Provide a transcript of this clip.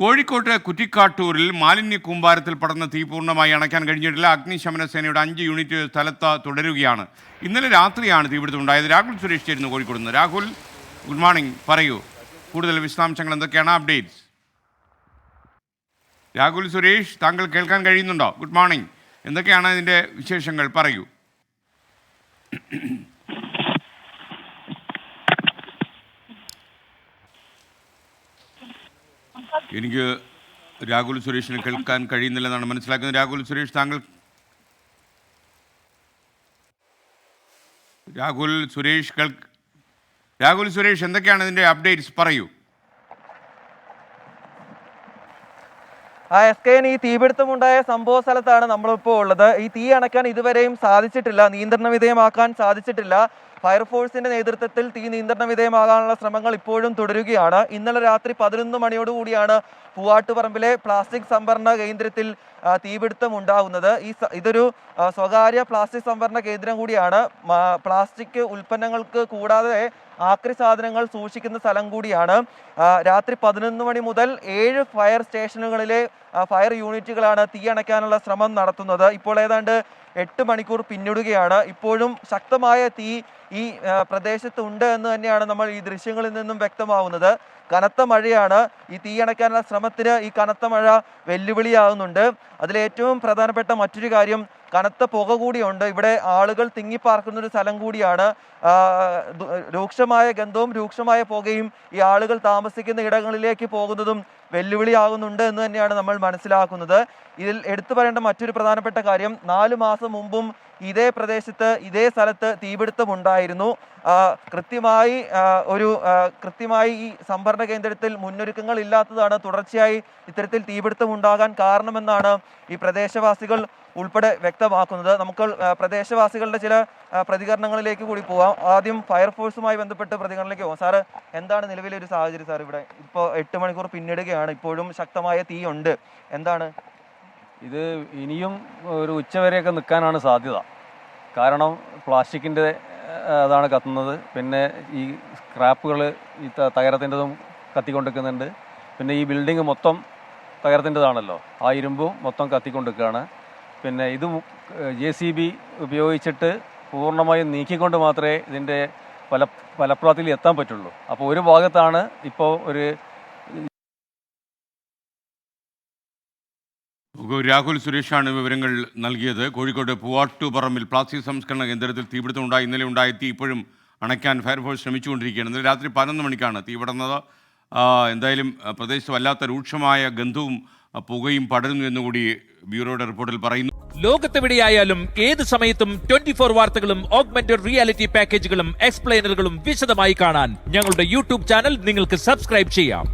കോഴിക്കോട്ട് കുറ്റിക്കാട്ടൂരിൽ മാലിന്യ കൂമ്പാരത്തിൽ പടർന്ന തീ പൂർണ്ണമായി അണയ്ക്കാൻ കഴിഞ്ഞിട്ടില്ല. അഗ്നിശമന സേനയുടെ 5 യൂണിറ്റ് സ്ഥലത്ത് തുടരുകയാണ്. ഇന്നലെ രാത്രിയാണ് തീപിടുത്തം ഉണ്ടായത്. രാഹുൽ സുരേഷ് ചേരുന്നു കോഴിക്കോട് നിന്ന്. Rahul, good morning. പറയൂ, കൂടുതൽ വിശദാംശങ്ങൾ എന്തൊക്കെയാണ്, അപ്ഡേറ്റ്സ്? രാഹുൽ സുരേഷ്, താങ്കൾ കേൾക്കാൻ കഴിയുന്നുണ്ടോ? Good morning. എന്തൊക്കെയാണ് ഇതിൻ്റെ വിശേഷങ്ങൾ, പറയൂ. എനിക്ക് രാഹുൽ സുരേഷിന് കേൾക്കാൻ കഴിയുന്നില്ലെന്നാണ് മനസ്സിലാക്കുന്നത്. രാഹുൽ സുരേഷ്, താങ്കൾ രാഹുൽ സുരേഷ് എന്തൊക്കെയാണ് ഇതിൻ്റെ അപ്ഡേറ്റ്സ്, പറയൂ. SKN ഈ തീപിടുത്തമുണ്ടായ സംഭവ സ്ഥലത്താണ് നമ്മളിപ്പോൾ ഉള്ളത്. ഈ തീ അണയ്ക്കാൻ ഇതുവരെയും സാധിച്ചിട്ടില്ല, നിയന്ത്രണ വിധേയമാക്കാൻ സാധിച്ചിട്ടില്ല. ഫയർഫോഴ്സിന്റെ നേതൃത്വത്തിൽ തീ നിയന്ത്രണ വിധേയമാകാനുള്ള ശ്രമങ്ങൾ ഇപ്പോഴും തുടരുകയാണ്. ഇന്നലെ രാത്രി 11 മണിയോടുകൂടിയാണ് പൂവാട്ടുപറമ്പിലെ പ്ലാസ്റ്റിക് സംഭരണ കേന്ദ്രത്തിൽ തീപിടുത്തം ഉണ്ടാകുന്നത്. ഇതൊരു സ്വകാര്യ പ്ലാസ്റ്റിക് സംഭരണ കേന്ദ്രം കൂടിയാണ്. പ്ലാസ്റ്റിക് ഉൽപ്പന്നങ്ങൾക്ക് കൂടാതെ ആക്രി സാധനങ്ങൾ സൂക്ഷിക്കുന്ന സ്ഥലം കൂടിയാണ്. രാത്രി 11 മണി മുതൽ 7 ഫയർ സ്റ്റേഷനുകളിലെ ഫയർ യൂണിറ്റുകളാണ് തീ അണയ്ക്കാനുള്ള ശ്രമം നടത്തുന്നത്. ഇപ്പോൾ ഏതാണ്ട് 8 മണിക്കൂർ പിന്നിടുകയാണ്. ഇപ്പോഴും ശക്തമായ തീ ഈ പ്രദേശത്ത് ഉണ്ട് എന്ന് തന്നെയാണ് നമ്മൾ ഈ ദൃശ്യങ്ങളിൽ നിന്നും വ്യക്തമാവുന്നത്. കനത്ത മഴയാണ്. ഈ തീ അണയ്ക്കാനുള്ള ശ്രമത്തിന് ഈ കനത്ത മഴ വെല്ലുവിളിയാകുന്നുണ്ട്. അതിലേറ്റവും പ്രധാനപ്പെട്ട മറ്റൊരു കാര്യം, കനത്ത പുക കൂടിയുണ്ട്. ഇവിടെ ആളുകൾ തിങ്ങിപ്പാർക്കുന്ന ഒരു സ്ഥലം കൂടിയാണ്. രൂക്ഷമായ ഗന്ധവും രൂക്ഷമായ പുകയും ഈ ആളുകൾ താമസിക്കുന്ന ഇടങ്ങളിലേക്ക് പോകുന്നതും വെല്ലുവിളിയാകുന്നുണ്ട് എന്ന് തന്നെയാണ് നമ്മൾ മനസ്സിലാക്കുന്നത്. ഇതിൽ എടുത്തു പറയേണ്ട മറ്റൊരു പ്രധാനപ്പെട്ട കാര്യം, 4 മാസം മുമ്പും ഇതേ പ്രദേശത്ത് ഇതേ സ്ഥലത്ത് തീപിടുത്തം ഉണ്ടായിരുന്നു. കൃത്യമായി ഈ സംഭരണ കേന്ദ്രത്തിൽ മുന്നൊരുക്കങ്ങൾ ഇല്ലാത്തതാണ് തുടർച്ചയായി ഇത്തരത്തിൽ തീപിടുത്തം ഉണ്ടാകാൻ കാരണമെന്നാണ് ഈ പ്രദേശവാസികൾ ഉൾപ്പെടെ വ്യക്തമാക്കുന്നത്. നമുക്ക് പ്രദേശവാസികളുടെ ചില പ്രതികരണങ്ങളിലേക്ക് കൂടി പോവാം. ആദ്യം ഫയർഫോഴ്സുമായി ബന്ധപ്പെട്ട് പ്രതികരണത്തിലേക്ക് പോകാം. സാറ്, എന്താണ് നിലവിലെ ഒരു സാഹചര്യം? സാർ, ഇവിടെ ഇപ്പോൾ 8 മണിക്കൂർ പിന്നിടുകയാണ്, ഇപ്പോഴും ശക്തമായ തീ ഉണ്ട്, എന്താണ് ഇത്? ഇനിയും ഒരു ഉച്ചവരെയൊക്കെ നിൽക്കാനാണ് സാധ്യത. കാരണം പ്ലാസ്റ്റിക്കിൻ്റെ അതാണ് കത്തുന്നത്. പിന്നെ ഈ സ്ക്രാപ്പുകൾ ഈ തകരത്തിൻ്റെതും കത്തിക്കൊണ്ടിരിക്കുന്നുണ്ട്. പിന്നെ ഈ ബിൽഡിങ് മൊത്തം തകരത്തിൻ്റെതാണല്ലോ, ആ ഇരുമ്പും മൊത്തം കത്തിക്കൊണ്ടിരിക്കുകയാണ്. പിന്നെ ഇത് JCB ഉപയോഗിച്ചിട്ട് പൂർണ്ണമായും നീക്കിക്കൊണ്ട് മാത്രമേ ഇതിൻ്റെ ഫലപ്രാപ്തിയിൽ എത്താൻ പറ്റുള്ളൂ. അപ്പോൾ ഒരു ഭാഗത്താണ് ഇപ്പോൾ രാഹുൽ സുരേഷാണ് വിവരങ്ങൾ നൽകിയത്. കോഴിക്കോട് പൂവാട്ടുപറമ്പിൽ പ്ലാസ്റ്റിക് സംസ്കരണ കേന്ദ്രത്തിൽ തീപിടുത്തം ഉണ്ടായി. ഇന്നലെ ഉണ്ടായ തീ ഇപ്പോഴും അണയ്ക്കാൻ ഫയർഫോഴ്സ് ശ്രമിച്ചുകൊണ്ടിരിക്കുകയാണ്. ഇന്നലെ രാത്രി 11 മണിക്കാണ് തീ പടർന്നത്. എന്തായാലും പ്രദേശത്ത് വല്ലാത്ത രൂക്ഷമായ ഗന്ധവും പുകയും പടരുന്നു എന്നുകൂടി ബ്യൂറോയുടെ റിപ്പോർട്ടിൽ പറയുന്നു. ലോകത്തെവിടെയായാലും ഏത് സമയത്തും 24 വാർത്തകളും ഓഗ്മെന്റഡ് റിയാലിറ്റി പാക്കേജുകളും എക്സ്പ്ലെയിനറുകളും വിശദമായി കാണാൻ ഞങ്ങളുടെ YouTube ചാനൽ നിങ്ങൾക്ക് സബ്സ്ക്രൈബ് ചെയ്യാം.